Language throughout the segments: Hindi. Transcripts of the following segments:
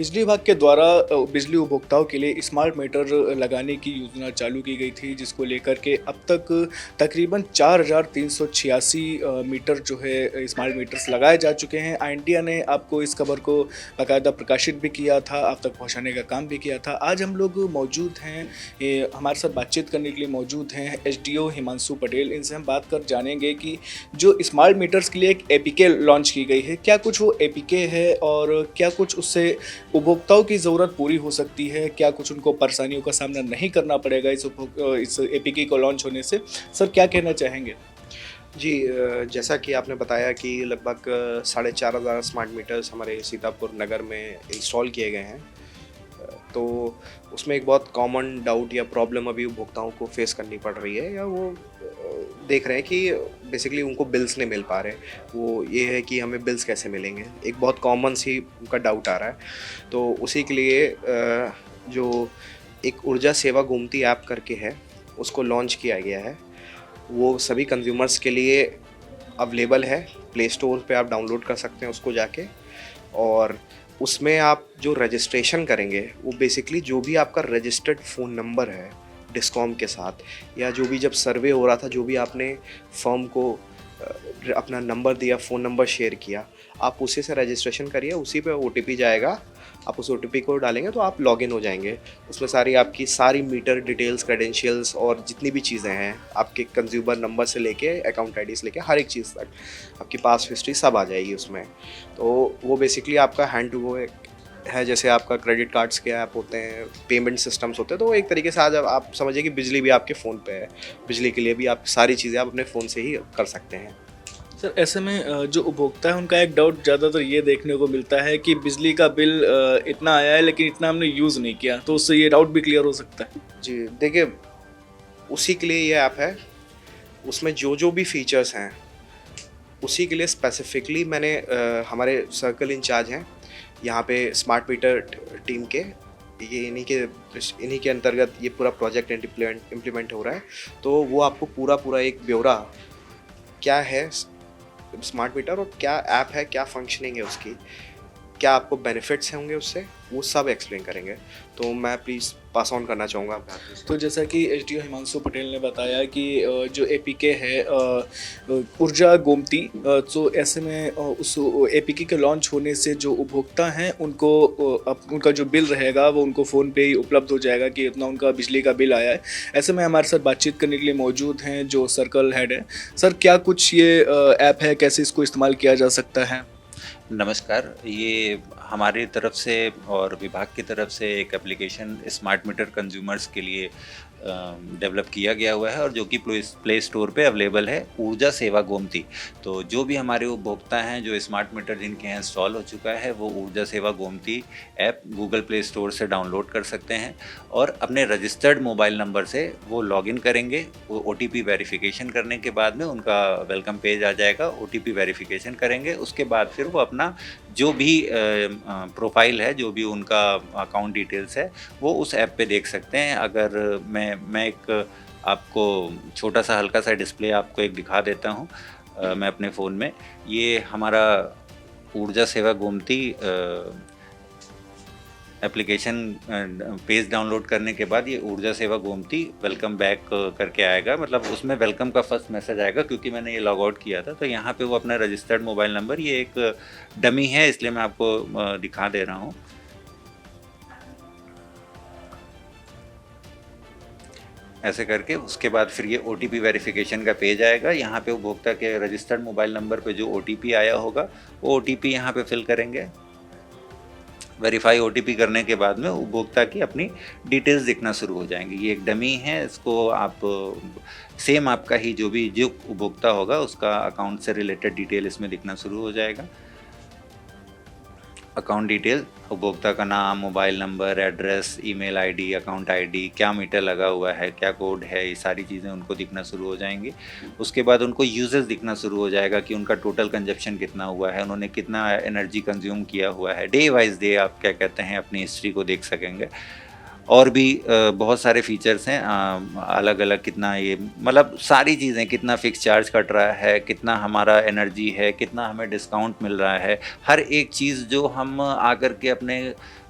बिजली विभाग के द्वारा बिजली उपभोक्ताओं के लिए स्मार्ट मीटर लगाने की योजना चालू की गई थी, जिसको लेकर के अब तक तकरीबन 4,386 मीटर जो है स्मार्ट मीटर्स लगाए जा चुके हैं। इंडिया ने आपको इस खबर को बाकायदा प्रकाशित भी किया था, आप तक पहुंचाने का काम भी किया था। आज हम लोग मौजूद हैं, हमारे साथ बातचीत करने के लिए मौजूद हैं एसडीओ हिमांशु पटेल। इनसे हम बात कर जानेंगे कि जो स्मार्ट मीटर्स के लिए एक एपीके लॉन्च की गई है, क्या कुछ वो एपीके है और क्या कुछ उससे उपभोक्ताओं की ज़रूरत पूरी हो सकती है, क्या कुछ उनको परेशानियों का सामना नहीं करना पड़ेगा इस एपीके को लॉन्च होने से। सर, क्या कहना चाहेंगे? जी जैसा कि आपने बताया कि लगभग 4,500 स्मार्ट मीटर्स हमारे सीतापुर नगर में इंस्टॉल किए गए हैं। तो उसमें एक बहुत कॉमन डाउट या प्रॉब्लम अभी उपभोक्ताओं को फेस करनी पड़ रही है, या वो देख रहे हैं कि बेसिकली उनको बिल्स नहीं मिल पा रहे। वो ये है कि हमें बिल्स कैसे मिलेंगे, एक बहुत कॉमन सी उनका डाउट आ रहा है। तो उसी के लिए जो एक ऊर्जा सेवा गोमती ऐप करके है, उसको लॉन्च किया गया है। वो सभी कंज्यूमर्स के लिए अवेलेबल है, प्ले स्टोर पे आप डाउनलोड कर सकते हैं उसको जाके। और उसमें आप जो रजिस्ट्रेशन करेंगे, वो बेसिकली जो भी आपका रजिस्टर्ड फ़ोन नंबर है डिस्कॉम के साथ, या जो भी जब सर्वे हो रहा था, जो भी आपने फर्म को अपना नंबर दिया, फ़ोन नंबर शेयर किया, आप उसी से रजिस्ट्रेशन करिए। उसी पे ओटीपी जाएगा, आप उस ओटीपी को डालेंगे तो आप लॉगिन हो जाएंगे। उसमें आपकी सारी मीटर डिटेल्स, क्रेडेंशियल्स और जितनी भी चीज़ें हैं, आपके कंज्यूमर नंबर से लेके अकाउंट आईडी से लेके हर एक चीज़ तक आपकी पास हिस्ट्री सब आ जाएगी उसमें। तो वो बेसिकली आपका हैंड टू गो है। जैसे आपका क्रेडिट कार्ड्स के ऐप होते हैं, पेमेंट सिस्टम्स होते हैं, तो एक तरीके से आज आप समझिए कि बिजली भी आपके फ़ोन पे है। बिजली के लिए भी आप सारी चीज़ें आप अपने फ़ोन से ही कर सकते हैं। सर, ऐसे में जो उपभोक्ता है उनका एक डाउट ज़्यादातर ये देखने को मिलता है कि बिजली का बिल इतना आया है लेकिन इतना हमने यूज़ नहीं किया, तो उससे ये डाउट भी क्लियर हो सकता है। जी देखिए, उसी के लिए ये ऐप है। उसमें जो जो भी फीचर्स हैं, उसी के लिए स्पेसिफिकली मैंने हमारे सर्कल इंचार्ज हैं यहाँ पे स्मार्ट मीटर टीम के, ये इन्हीं के अंतर्गत ये पूरा प्रोजेक्ट इम्प्लीमेंट हो रहा है। तो वो आपको पूरा एक ब्यौरा क्या है स्मार्ट मीटर और क्या ऐप है, क्या फंक्शनिंग है उसकी, क्या आपको बेनिफिट्स होंगे उससे, वो सब एक्सप्लेन करेंगे। तो मैं प्लीज़ पास ऑन करना चाहूँगा आपके हाथ से। तो जैसा कि एसडीओ हिमांशु पटेल ने बताया कि जो एपीके है ऊर्जा गोमती, तो ऐसे में उस एपीके के लॉन्च होने से जो उपभोक्ता हैं उनको उनका जो बिल रहेगा वो उनको फ़ोन पे ही उपलब्ध हो जाएगा कि इतना उनका बिजली का बिल आया है। ऐसे में हमारे साथ बातचीत करने के लिए मौजूद हैं जो सर्कल हेड है। सर, क्या कुछ ये ऐप है, कैसे इसको इस्तेमाल किया जा सकता है? नमस्कार। ये हमारी तरफ से और विभाग की तरफ से एक एप्लीकेशन स्मार्ट मीटर कंज्यूमर्स के लिए डेवलप किया गया हुआ है और जो कि प्ले स्टोर पे अवेलेबल है, ऊर्जा सेवा गोमती। तो जो भी हमारे उपभोक्ता हैं जो स्मार्ट मीटर जिनके यहाँ इंस्टॉल हो चुका है, वो ऊर्जा सेवा Gomti app Google play store से डाउनलोड कर सकते हैं और अपने रजिस्टर्ड मोबाइल नंबर से वो लॉगिन करेंगे। वो ओटीपी वेरिफिकेशन करने के बाद में उनका वेलकम पेज आ जाएगा। ओटीपी वेरिफिकेशन करेंगे, उसके बाद फिर वो अपना जो भी प्रोफाइल है, जो भी उनका अकाउंट डिटेल्स है, वो उस ऐप पे देख सकते हैं। अगर मैं एक आपको छोटा सा हल्का सा डिस्प्ले आपको एक दिखा देता हूँ मैं अपने फ़ोन में। ये हमारा ऊर्जा सेवा गोमती एप्लीकेशन पेज डाउनलोड करने के बाद ये ऊर्जा सेवा गोमती वेलकम बैक करके आएगा। मतलब उसमें वेलकम का फर्स्ट मैसेज आएगा, क्योंकि मैंने ये लॉग आउट किया था। तो यहाँ पे वो अपना रजिस्टर्ड मोबाइल नंबर, ये एक डमी है इसलिए मैं आपको दिखा दे रहा हूँ। ऐसे करके उसके बाद फिर ये ओटीपी वेरिफिकेशन का पेज आएगा। यहाँ पे उपभोक्ता के रजिस्टर्ड मोबाइल नंबर पे जो ओटीपी आया होगा, वो ओटीपी यहाँ पे फिल करेंगे। वेरीफाई ओटीपी करने के बाद में उपभोक्ता की अपनी डिटेल्स दिखना शुरू हो जाएंगी। ये एक डमी है, इसको आप सेम आपका ही जो उपभोक्ता होगा उसका अकाउंट से रिलेटेड डिटेल इसमें दिखना शुरू हो जाएगा। अकाउंट डिटेल, उपभोक्ता का नाम, mobile number, address, email ID, account ID, क्या मीटर लगा हुआ है, क्या कोड है, ये सारी चीज़ें उनको दिखना शुरू हो जाएंगी। उसके बाद उनको यूजेस दिखना शुरू हो जाएगा कि उनका टोटल कंजप्शन कितना हुआ है, उन्होंने कितना एनर्जी कंज्यूम किया हुआ है। डे वाइज डे आप क्या कहते हैं अपनी हिस्ट्री को देख सकेंगे। और भी बहुत सारे फीचर्स हैं अलग अलग, कितना ये मतलब सारी चीज़ें, कितना फिक्स चार्ज कट रहा है, कितना हमारा एनर्जी है, कितना हमें डिस्काउंट मिल रहा है, हर एक चीज़ जो हम आकर के अपने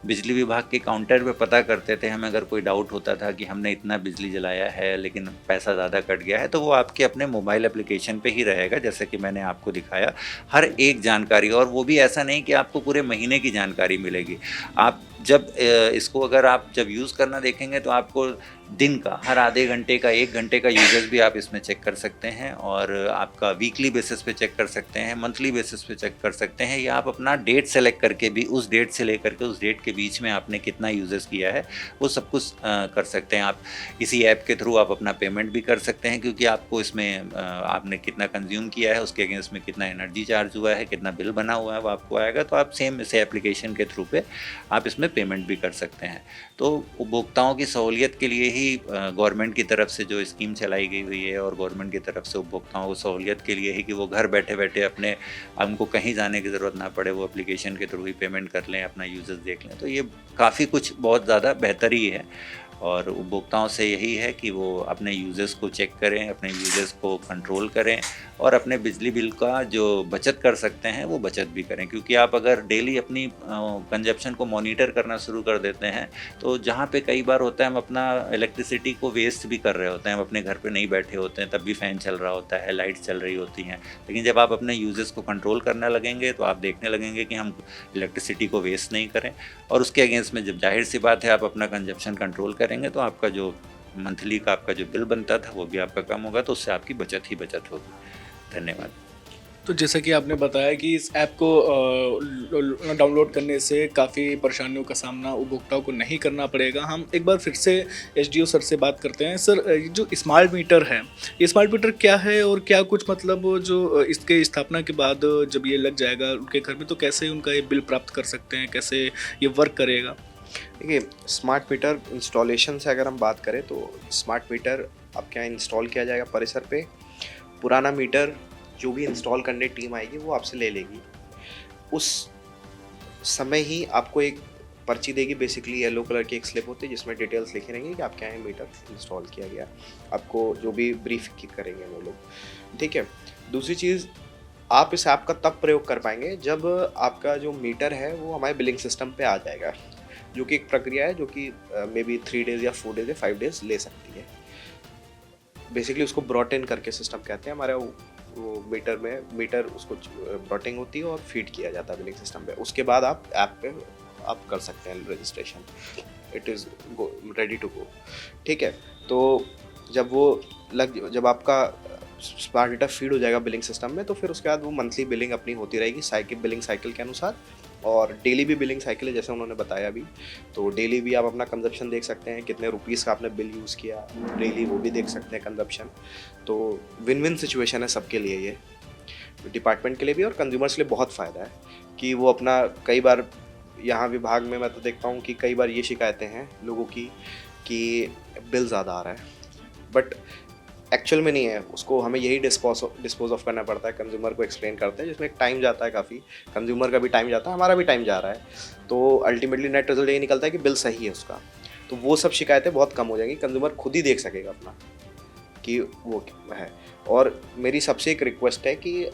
बिजली विभाग के काउंटर पे पता करते थे। हमें अगर कोई डाउट होता था कि हमने इतना बिजली जलाया है लेकिन पैसा ज़्यादा कट गया है, तो वो आपके अपने मोबाइल एप्लीकेशन पे ही रहेगा, जैसे कि मैंने आपको दिखाया। हर एक जानकारी, और वो भी ऐसा नहीं कि आपको पूरे महीने की जानकारी मिलेगी। आप जब इसको अगर आप जब यूज़ करना देखेंगे तो आपको दिन का हर आधे घंटे का, 1 घंटे का यूजेस भी आप इसमें चेक कर सकते हैं, और आपका वीकली बेसिस पे चेक कर सकते हैं, मंथली बेसिस पे चेक कर सकते हैं, या आप अपना डेट सेलेक्ट करके भी उस डेट से लेकर के उस डेट के बीच में आपने कितना यूजेस किया है वो सब कुछ कर सकते हैं। आप इसी ऐप के थ्रू आप अपना पेमेंट भी कर सकते हैं, क्योंकि आपको इसमें आपने कितना कंज्यूम किया है उसके अगेंस्ट में कितना एनर्जी चार्ज हुआ है, कितना बिल बना हुआ है वो आपको आएगा। तो आप सेम इसे एप्लीकेशन के थ्रू पे आप इसमें पेमेंट भी कर सकते हैं। तो उपभोक्ताओं की सहूलियत के लिए ही गवर्नमेंट की तरफ से जो स्कीम चलाई गई हुई है, और गवर्नमेंट की तरफ से उपभोक्ताओं को सहूलियत के लिए ही कि वो घर बैठे बैठे अपने, उनको कहीं जाने की ज़रूरत ना पड़े, वो एप्लीकेशन के थ्रू ही पेमेंट कर लें, अपना यूजेस देख लें। तो ये काफ़ी कुछ बहुत ज़्यादा बेहतर ही है, और उपभोक्ताओं से यही है कि वो अपने यूजेस को चेक करें, अपने यूजेस को कंट्रोल करें, और अपने बिजली बिल का जो बचत कर सकते हैं वो बचत भी करें। क्योंकि आप अगर डेली अपनी कंजप्शन को मॉनिटर करना शुरू कर देते हैं, तो जहाँ पे कई बार होता है हम अपना इलेक्ट्रिसिटी को वेस्ट भी कर रहे होते हैं, हम अपने घर पे नहीं बैठे होते हैं, तब भी फ़ैन चल रहा होता है, लाइट चल रही होती हैं, लेकिन जब आप अपने यूजेस को कंट्रोल करने लगेंगे तो आप देखने लगेंगे कि हम इलेक्ट्रिसिटी को वेस्ट नहीं करें, और उसके अगेंस्ट में जब जाहिर सी बात है आप अपना कंजप्शन कंट्रोल करेंगे तो आपका जो मंथली का आपका जो बिल बनता था वो भी आपका कम होगा, तो उससे आपकी बचत ही बचत होगी। धन्यवाद। तो जैसा कि आपने बताया कि इस ऐप को डाउनलोड करने से काफ़ी परेशानियों का सामना उपभोक्ताओं को नहीं करना पड़ेगा। हम एक बार फिर से एसडीओ सर से बात करते हैं। सर, ये जो स्मार्ट मीटर है, ये स्मार्ट मीटर क्या है, और क्या कुछ मतलब जो इसके स्थापना के बाद जब ये लग जाएगा उनके घर में, तो कैसे उनका ये बिल प्राप्त कर सकते हैं, कैसे ये वर्क करेगा? देखिए, स्मार्ट मीटर इंस्टॉलेशन से अगर हम बात करें तो स्मार्ट मीटर आपके यहाँ इंस्टॉल किया जाएगा परिसर पे। पुराना मीटर जो भी इंस्टॉल करने टीम आएगी वो आपसे ले लेगी। उस समय ही आपको एक पर्ची देगी, बेसिकली येलो कलर की एक स्लिप होती है जिसमें डिटेल्स लिखे रहेंगे कि आपके यहाँ मीटर इंस्टॉल किया गया। आपको जो भी ब्रीफ करेंगे वो लोग, ठीक है। दूसरी चीज़, आप इस ऐप का तब प्रयोग कर पाएंगे जब आपका जो मीटर है वो हमारे बिलिंग सिस्टम पे आ जाएगा, जो कि एक प्रक्रिया है जो कि मे बी 3 डेज़ या 4 डेज़ या 5 डेज़ ले सकती है। बेसिकली उसको ब्रॉट इन करके सिस्टम कहते हैं। हमारे वो मीटर उसको ब्रॉटिंग होती है और फीड किया जाता है बिलिंग सिस्टम पे। उसके बाद आप ऐप पे आप कर सकते हैं registration, it is ready to go, ठीक है। तो जब आपका स्मार्ट मीटर फीड हो जाएगा बिलिंग सिस्टम में, तो फिर उसके बाद वो मंथली बिलिंग अपनी होती रहेगी बिलिंग साइकिल के अनुसार, और डेली भी बिलिंग साइकिल है जैसे उन्होंने बताया अभी। तो डेली भी आप अपना कंजप्शन देख सकते हैं, कितने रुपीस का आपने बिल यूज़ किया डेली, वो भी देख सकते हैं कंजप्शन। तो विन विन सिचुएशन है सबके लिए, ये डिपार्टमेंट के लिए भी और कंज्यूमर्स के लिए बहुत फ़ायदा है कि वो अपना, कई बार यहाँ विभाग में मैं तो देखता हूँ कि कई बार ये शिकायतें हैं लोगों की कि बिल ज़्यादा आ रहा है, बट एक्चुअल में नहीं है। उसको हमें यही डिस्पोज ऑफ करना पड़ता है, कंज्यूमर को एक्सप्लेन करते हैं, जिसमें एक टाइम जाता है, काफ़ी कंज्यूमर का भी टाइम जाता है, हमारा भी टाइम जा रहा है। तो अल्टीमेटली नेट रिजल्ट यही निकलता है कि बिल सही है उसका। तो वो सब शिकायतें बहुत कम हो जाएंगी, कंज्यूमर खुद ही देख सकेगा अपना कि वो है। और मेरी सबसे एक रिक्वेस्ट है कि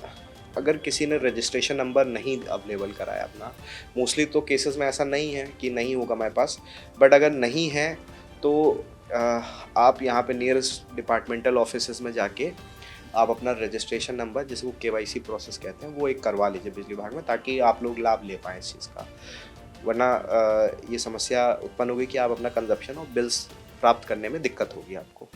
अगर किसी ने रजिस्ट्रेशन नंबर नहीं अवेलेबल कराया अपना, मोस्टली तो केसेस में ऐसा नहीं है कि नहीं होगा मेरे पास, बट अगर नहीं है तो आप यहाँ पे नियरेस्ट डिपार्टमेंटल ऑफिसेज में जाके आप अपना रजिस्ट्रेशन नंबर, जिसे वो KYC प्रोसेस कहते हैं, वो एक करवा लीजिए बिजली विभाग में, ताकि आप लोग लाभ ले पाएँ इस चीज़ का। वरना ये समस्या उत्पन्न होगी कि आप अपना कंजप्शन और बिल्स प्राप्त करने में दिक्कत होगी आपको।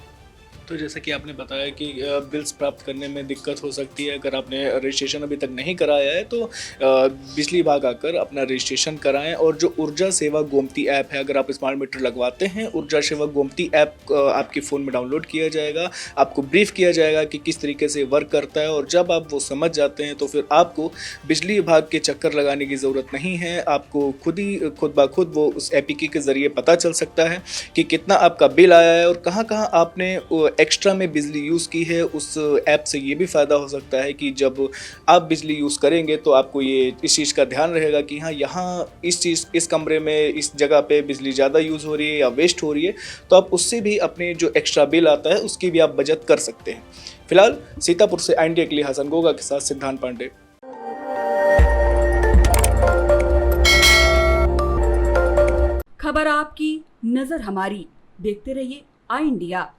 तो जैसा कि आपने बताया कि बिल्स प्राप्त करने में दिक्कत हो सकती है, अगर आपने रजिस्ट्रेशन अभी तक नहीं कराया है तो बिजली विभाग आकर अपना रजिस्ट्रेशन कराएं। और जो ऊर्जा सेवा गोमती ऐप है, अगर आप स्मार्ट मीटर लगवाते हैं, ऊर्जा सेवा गोमती ऐप आपके फ़ोन में डाउनलोड किया जाएगा, आपको ब्रीफ किया जाएगा कि किस तरीके से वर्क करता है, और जब आप वो समझ जाते हैं तो फिर आपको बिजली विभाग के चक्कर लगाने की ज़रूरत नहीं है। आपको खुद ब खुद वो उस APK के ज़रिए पता चल सकता है कि कितना आपका बिल आया है और कहाँ कहाँ आपने एक्स्ट्रा में बिजली यूज़ की है उस ऐप से ये भी फ़ायदा हो सकता है कि जब आप बिजली यूज़ करेंगे तो आपको ये इस चीज़ का ध्यान रहेगा कि हाँ यहाँ इस कमरे में इस जगह पे बिजली ज़्यादा यूज़ हो रही है या वेस्ट हो रही है, तो आप उससे भी अपने जो एक्स्ट्रा बिल आता है उसकी भी आप बचत कर सकते हैं। फिलहाल सीतापुर से इंडिया के लिए हसन गोगा के साथ सिद्धांत पांडे। खबर आपकी, नजर हमारी। देखते रहिए आई इंडिया।